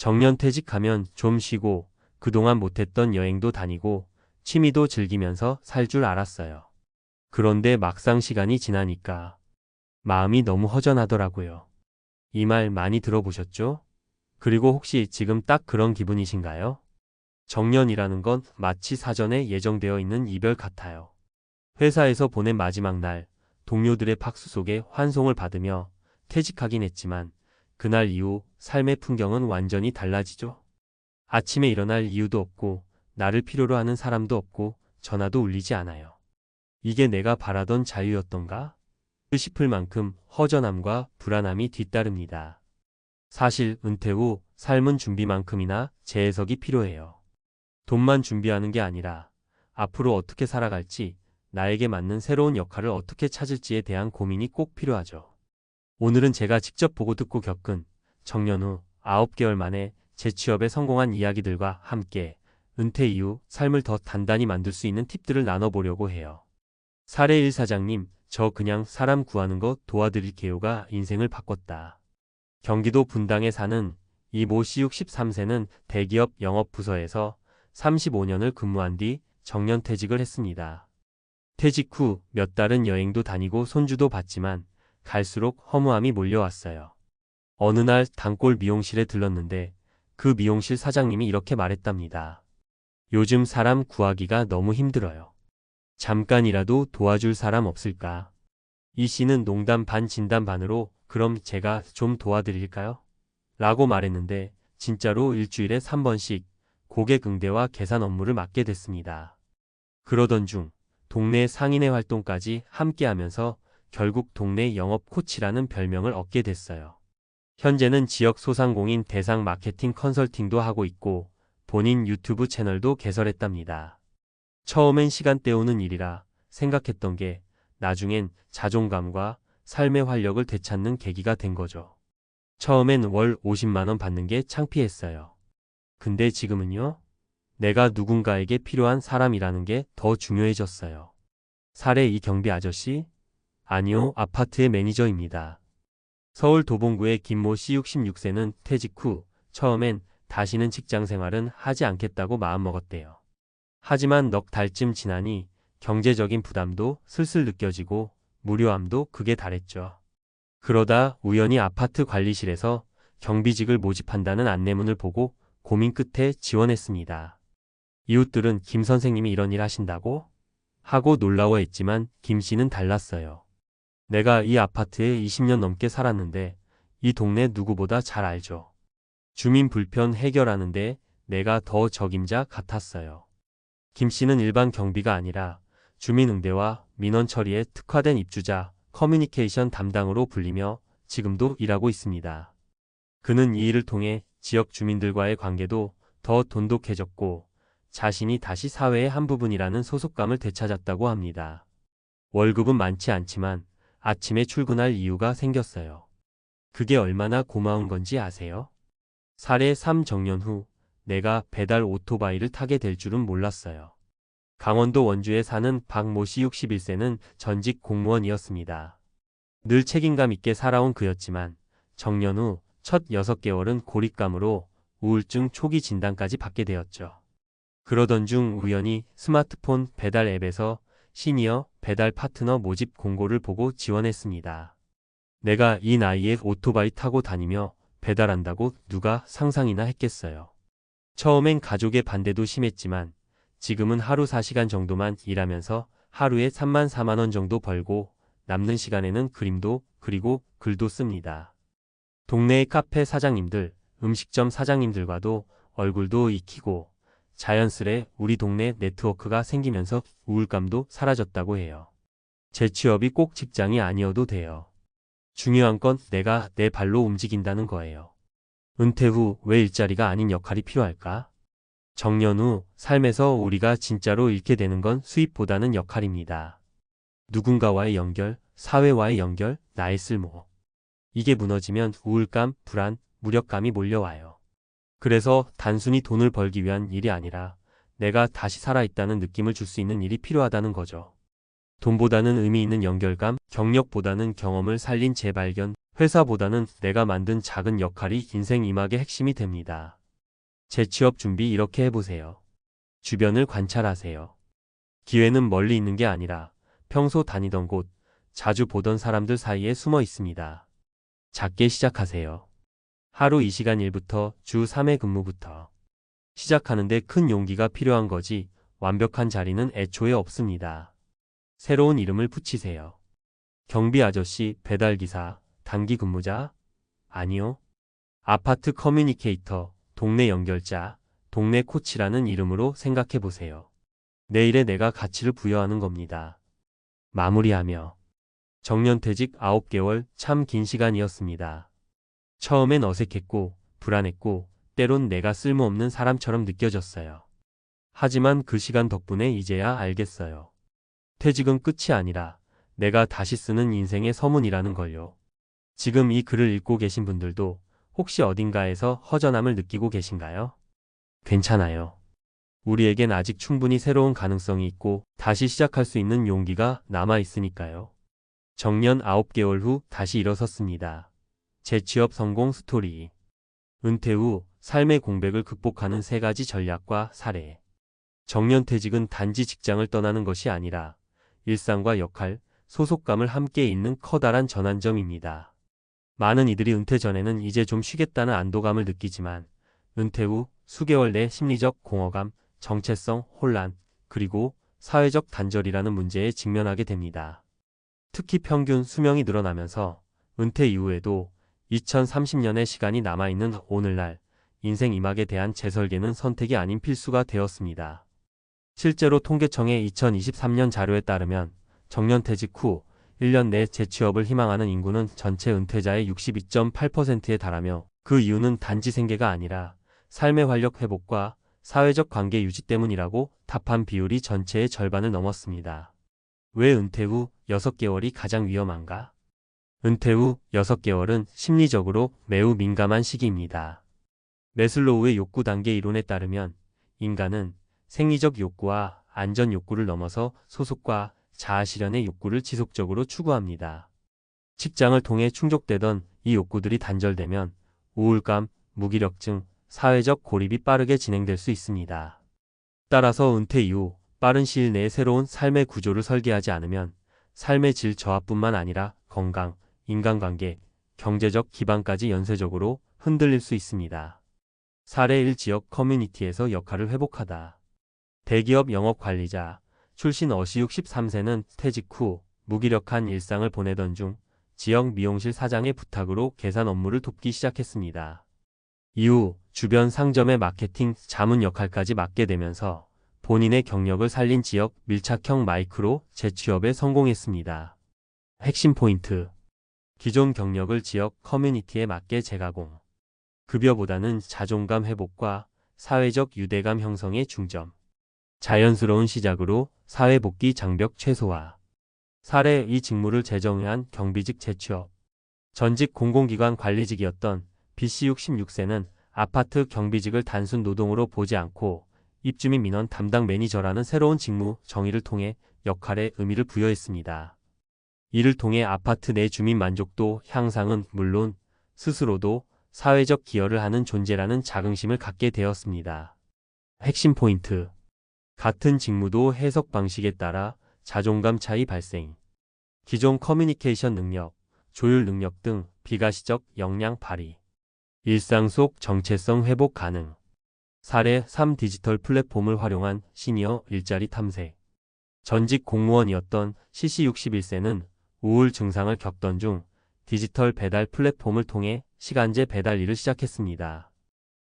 정년퇴직하면 좀 쉬고 그동안 못했던 여행도 다니고 취미도 즐기면서 살 줄 알았어요. 그런데 막상 시간이 지나니까 마음이 너무 허전하더라고요. 이 말 많이 들어보셨죠? 그리고 혹시 지금 딱 그런 기분이신가요? 정년이라는 건 마치 사전에 예정되어 있는 이별 같아요. 회사에서 보낸 마지막 날, 동료들의 박수 속에 환송을 받으며 퇴직하긴 했지만 그날 이후 삶의 풍경은 완전히 달라지죠. 아침에 일어날 이유도 없고 나를 필요로 하는 사람도 없고 전화도 울리지 않아요. 이게 내가 바라던 자유였던가? 싶을 만큼 허전함과 불안함이 뒤따릅니다. 사실 은퇴 후 삶은 준비만큼이나 재해석이 필요해요. 돈만 준비하는 게 아니라 앞으로 어떻게 살아갈지, 나에게 맞는 새로운 역할을 어떻게 찾을지에 대한 고민이 꼭 필요하죠. 오늘은 제가 직접 보고 듣고 겪은 정년 후 9개월 만에 재취업에 성공한 이야기들과 함께 은퇴 이후 삶을 더 단단히 만들 수 있는 팁들을 나눠보려고 해요. 사례 1 사장님, 저 그냥 사람 구하는 거 도와드릴게요가 인생을 바꿨다. 경기도 분당에 사는 이모 씨 63세는 대기업 영업부서에서 35년을 근무한 뒤 정년퇴직을 했습니다. 퇴직 후 몇 달은 여행도 다니고 손주도 봤지만 갈수록 허무함이 몰려왔어요. 어느 날 단골 미용실에 들렀는데 그 미용실 사장님이 이렇게 말했답니다. 요즘 사람 구하기가 너무 힘들어요. 잠깐이라도 도와줄 사람 없을까? 이 씨는 농담 반 진담 반으로 그럼 제가 좀 도와드릴까요? 라고 말했는데 진짜로 일주일에 3번씩 고객 응대와 계산 업무를 맡게 됐습니다. 그러던 중 동네 상인회 활동까지 함께하면서 결국 동네 영업 코치라는 별명을 얻게 됐어요. 현재는 지역 소상공인 대상 마케팅 컨설팅도 하고 있고 본인 유튜브 채널도 개설했답니다. 처음엔 시간 때우는 일이라 생각했던 게 나중엔 자존감과 삶의 활력을 되찾는 계기가 된 거죠. 처음엔 월 50만 원 받는 게 창피했어요. 근데 지금은요? 내가 누군가에게 필요한 사람이라는 게 더 중요해졌어요. 사례 이경비 아저씨? 아니요, 아파트의 매니저입니다. 서울 도봉구의 김모 씨 66세는 퇴직 후 처음엔 다시는 직장 생활은 하지 않겠다고 마음먹었대요. 하지만 넉 달쯤 지나니 경제적인 부담도 슬슬 느껴지고 무료함도 극에 달했죠. 그러다 우연히 아파트 관리실에서 경비직을 모집한다는 안내문을 보고 고민 끝에 지원했습니다. 이웃들은 김 선생님이 이런 일 하신다고? 하고 놀라워했지만 김 씨는 달랐어요. 내가 이 아파트에 20년 넘게 살았는데 이 동네 누구보다 잘 알죠. 주민 불편 해결하는데 내가 더 적임자 같았어요. 김 씨는 일반 경비가 아니라 주민 응대와 민원 처리에 특화된 입주자 커뮤니케이션 담당으로 불리며 지금도 일하고 있습니다. 그는 이 일을 통해 지역 주민들과의 관계도 더 돈독해졌고 자신이 다시 사회의 한 부분이라는 소속감을 되찾았다고 합니다. 월급은 많지 않지만 아침에 출근할 이유가 생겼어요. 그게 얼마나 고마운 건지 아세요? 사례 3 정년 후 내가 배달 오토바이를 타게 될 줄은 몰랐어요. 강원도 원주에 사는 박모 씨 61세는 전직 공무원이었습니다. 늘 책임감 있게 살아온 그였지만 정년 후 첫 6개월은 고립감으로 우울증 초기 진단까지 받게 되었죠. 그러던 중 우연히 스마트폰 배달 앱에서 시니어 배달 파트너 모집 공고를 보고 지원했습니다. 내가 이 나이에 오토바이 타고 다니며 배달한다고 누가 상상이나 했겠어요. 처음엔 가족의 반대도 심했지만 지금은 하루 4시간 정도만 일하면서 하루에 3만 4만 원 정도 벌고 남는 시간에는 그림도 그리고 글도 씁니다. 동네의 카페 사장님들, 음식점 사장님들과도 얼굴도 익히고 자연스레 우리 동네 네트워크가 생기면서 우울감도 사라졌다고 해요. 재취업이 꼭 직장이 아니어도 돼요. 중요한 건 내가 내 발로 움직인다는 거예요. 은퇴 후 왜 일자리가 아닌 역할이 필요할까? 정년 후 삶에서 우리가 진짜로 잃게 되는 건 수입보다는 역할입니다. 누군가와의 연결, 사회와의 연결, 나의 쓸모. 이게 무너지면 우울감, 불안, 무력감이 몰려와요. 그래서 단순히 돈을 벌기 위한 일이 아니라 내가 다시 살아있다는 느낌을 줄 수 있는 일이 필요하다는 거죠. 돈보다는 의미 있는 연결감, 경력보다는 경험을 살린 재발견, 회사보다는 내가 만든 작은 역할이 인생 이막의 핵심이 됩니다. 재취업 준비 이렇게 해보세요. 주변을 관찰하세요. 기회는 멀리 있는 게 아니라 평소 다니던 곳, 자주 보던 사람들 사이에 숨어 있습니다. 작게 시작하세요. 하루 2시간 일부터 주 3회 근무부터. 시작하는데 큰 용기가 필요한 거지 완벽한 자리는 애초에 없습니다. 새로운 이름을 붙이세요. 경비 아저씨, 배달기사, 단기 근무자? 아니요. 아파트 커뮤니케이터, 동네 연결자, 동네 코치라는 이름으로 생각해 보세요. 내일의 내가 가치를 부여하는 겁니다. 마무리하며 정년퇴직 9개월 참 긴 시간이었습니다. 처음엔 어색했고 불안했고 때론 내가 쓸모없는 사람처럼 느껴졌어요. 하지만 그 시간 덕분에 이제야 알겠어요. 퇴직은 끝이 아니라 내가 다시 쓰는 인생의 서문이라는 걸요. 지금 이 글을 읽고 계신 분들도 혹시 어딘가에서 허전함을 느끼고 계신가요? 괜찮아요. 우리에겐 아직 충분히 새로운 가능성이 있고 다시 시작할 수 있는 용기가 남아 있으니까요. 정년 9개월 후 다시 일어섰습니다. 재취업 성공 스토리. 은퇴 후 삶의 공백을 극복하는 3가지 전략과 사례. 정년퇴직은 단지 직장을 떠나는 것이 아니라 일상과 역할, 소속감을 함께 잇는 커다란 전환점입니다. 많은 이들이 은퇴 전에는 이제 좀 쉬겠다는 안도감을 느끼지만 은퇴 후 수개월 내 심리적 공허감, 정체성, 혼란, 그리고 사회적 단절이라는 문제에 직면하게 됩니다. 특히 평균 수명이 늘어나면서 은퇴 이후에도 2030년의 시간이 남아있는 오늘날 인생 이막에 대한 재설계는 선택이 아닌 필수가 되었습니다. 실제로 통계청의 2023년 자료에 따르면 정년퇴직 후 1년 내 재취업을 희망하는 인구는 전체 은퇴자의 62.8%에 달하며 그 이유는 단지 생계가 아니라 삶의 활력 회복과 사회적 관계 유지 때문이라고 답한 비율이 전체의 절반을 넘었습니다. 왜 은퇴 후 6개월이 가장 위험한가? 은퇴 후 6개월은 심리적으로 매우 민감한 시기입니다. 매슬로우의 욕구 단계 이론에 따르면 인간은 생리적 욕구와 안전 욕구를 넘어서 소속과 자아 실현의 욕구를 지속적으로 추구합니다. 직장을 통해 충족되던 이 욕구들이 단절되면 우울감, 무기력증, 사회적 고립이 빠르게 진행될 수 있습니다. 따라서 은퇴 이후 빠른 시일 내에 새로운 삶의 구조를 설계하지 않으면 삶의 질 저하뿐만 아니라 건강, 인간관계, 경제적 기반까지 연쇄적으로 흔들릴 수 있습니다. 사례 1. 지역 커뮤니티에서 역할을 회복하다. 대기업 영업관리자 출신 어시 63세는 퇴직 후 무기력한 일상을 보내던 중 지역 미용실 사장의 부탁으로 계산 업무를 돕기 시작했습니다. 이후 주변 상점의 마케팅 자문 역할까지 맡게 되면서 본인의 경력을 살린 지역 밀착형 마이크로 재취업에 성공했습니다. 핵심 포인트. 기존 경력을 지역 커뮤니티에 맞게 재가공. 급여보다는 자존감 회복과 사회적 유대감 형성에 중점. 자연스러운 시작으로 사회복귀 장벽 최소화. 사례 이 직무를 재정의한 경비직 재취업. 전직 공공기관 관리직이었던 B씨 66세는 아파트 경비직을 단순 노동으로 보지 않고 입주민 민원 담당 매니저라는 새로운 직무 정의를 통해 역할에 의미를 부여했습니다. 이를 통해 아파트 내 주민 만족도 향상은 물론 스스로도 사회적 기여를 하는 존재라는 자긍심을 갖게 되었습니다. 핵심 포인트. 같은 직무도 해석 방식에 따라 자존감 차이 발생. 기존 커뮤니케이션 능력, 조율 능력 등 비가시적 역량 발휘. 일상 속 정체성 회복 가능. 사례 3. 디지털 플랫폼을 활용한 시니어 일자리 탐색. 전직 공무원이었던 CC 61세는 우울 증상을 겪던 중 디지털 배달 플랫폼을 통해 시간제 배달 일을 시작했습니다.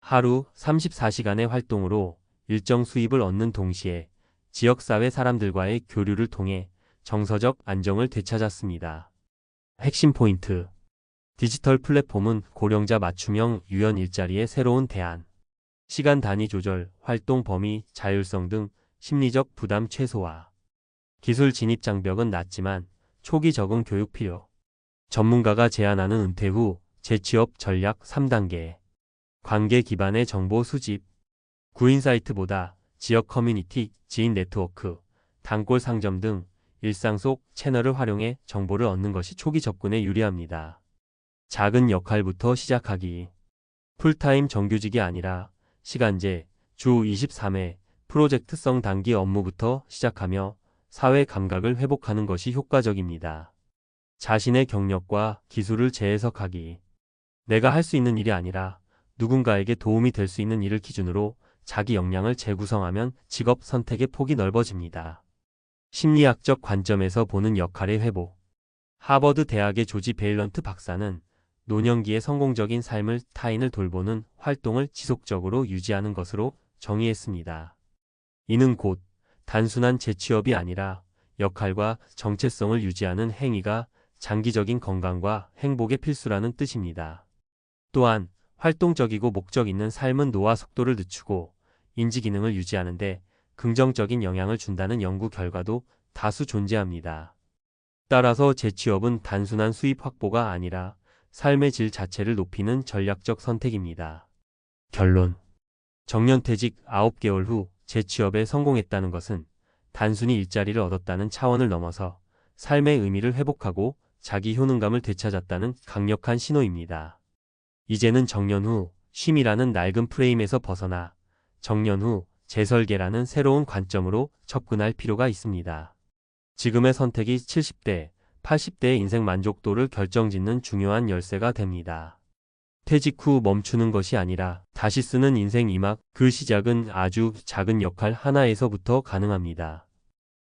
하루 34시간의 활동으로 일정 수입을 얻는 동시에 지역사회 사람들과의 교류를 통해 정서적 안정을 되찾았습니다. 핵심 포인트. 디지털 플랫폼은 고령자 맞춤형 유연 일자리의 새로운 대안. 시간 단위 조절, 활동 범위, 자율성 등 심리적 부담 최소화. 기술 진입 장벽은 낮지만 초기 적응 교육 필요. 전문가가 제안하는 은퇴 후 재취업 전략 3단계. 관계 기반의 정보 수집. 구인 사이트보다 지역 커뮤니티, 지인 네트워크, 단골 상점 등 일상 속 채널을 활용해 정보를 얻는 것이 초기 접근에 유리합니다. 작은 역할부터 시작하기. 풀타임 정규직이 아니라 시간제, 주 23회, 프로젝트성 단기 업무부터 시작하며 사회 감각을 회복하는 것이 효과적입니다. 자신의 경력과 기술을 재해석하기. 내가 할 수 있는 일이 아니라 누군가에게 도움이 될 수 있는 일을 기준으로 자기 역량을 재구성하면 직업 선택의 폭이 넓어집니다. 심리학적 관점에서 보는 역할의 회복. 하버드 대학의 조지 베일런트 박사는 노년기의 성공적인 삶을 타인을 돌보는 활동을 지속적으로 유지하는 것으로 정의했습니다. 이는 곧 단순한 재취업이 아니라 역할과 정체성을 유지하는 행위가 장기적인 건강과 행복의 필수라는 뜻입니다. 또한 활동적이고 목적 있는 삶은 노화 속도를 늦추고 인지 기능을 유지하는 데 긍정적인 영향을 준다는 연구 결과도 다수 존재합니다. 따라서 재취업은 단순한 수입 확보가 아니라 삶의 질 자체를 높이는 전략적 선택입니다. 결론. 정년퇴직 9개월 후 재취업에 성공했다는 것은 단순히 일자리를 얻었다는 차원을 넘어서 삶의 의미를 회복하고 자기 효능감을 되찾았다는 강력한 신호입니다. 이제는 정년 후 쉼이라는 낡은 프레임에서 벗어나 정년 후 재설계라는 새로운 관점으로 접근할 필요가 있습니다. 지금의 선택이 70대, 80대의 인생 만족도를 결정짓는 중요한 열쇠가 됩니다. 퇴직 후 멈추는 것이 아니라 다시 쓰는 인생 2막, 그 시작은 아주 작은 역할 하나에서부터 가능합니다.